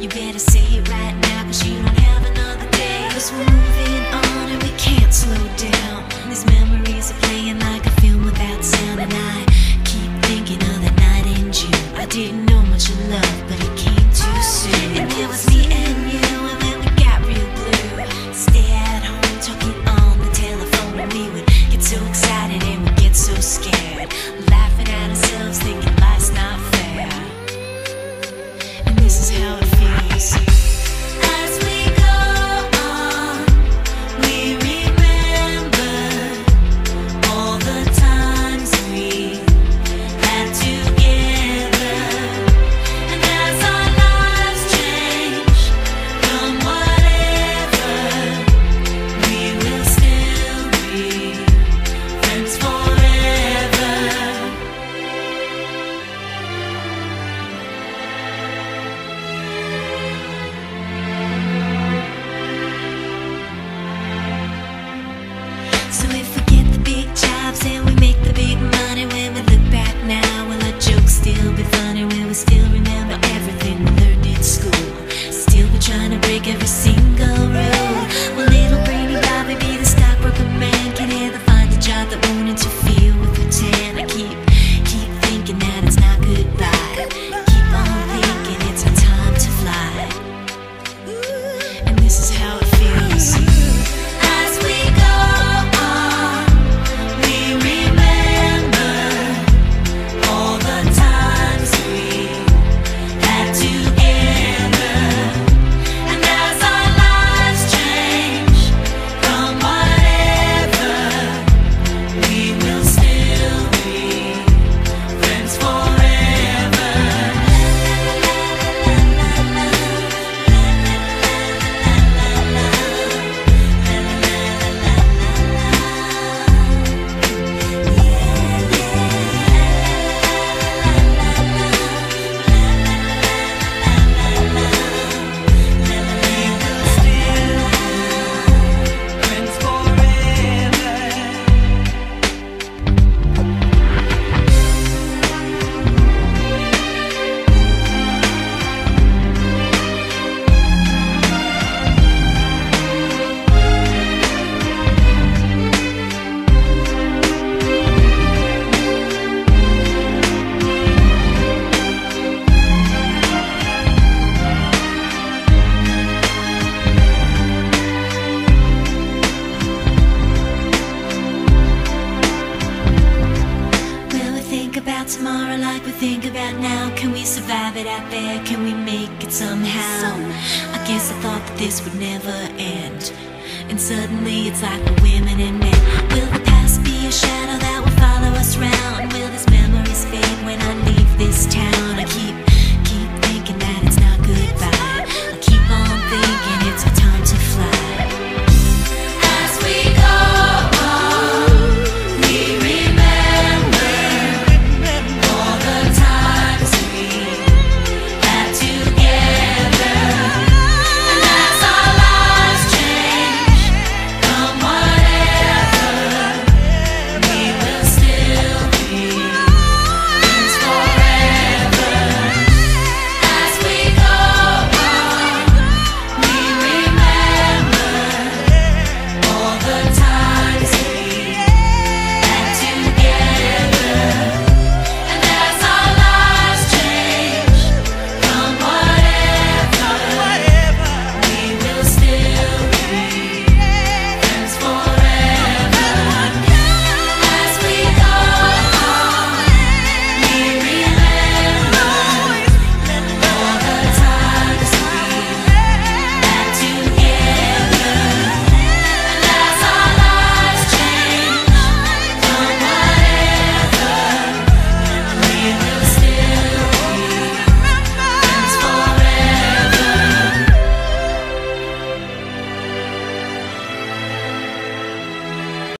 You better say it right now, cause you don't have another day. Cause we're moving on and we can't slow down. These memories are playing like a film without sound. And I keep thinking of that night in June. I didn't know much of love, but it came too soon. And it was me and you, and then we got real blue. Stay at home talking on the telephone, and we would get so excited and we'd get so scared, laughing at ourselves, thinking life's not fair. And this is how it feels. As we go on, we remember all the times we had together. And as our lives change from whatever, we will still be friends forever. So if we get the big jobs and we make the big money, when we look back now, will our jokes still be funny? Will we still remember everything we learned in school? Still be trying to break every single rule? Will little brainy Bobby be the stockbroker man? Can he ever find a job that won't interfere with the tan? I keep thinking that it's not goodbye. Keep on thinking it's our time to fly. And this is how it feels. As we go on, we remember all the times we had together. And as our lives change from whatever, we will still be friends forever. Friends forever. Will we think about tomorrow like we think about now? Can we survive it out there? Can we make it somehow? I guess I thought that this would never end, and suddenly it's like we're women and men. Will the past be a shadow that will follow us round? Will these memories fade when I leave this town? I keep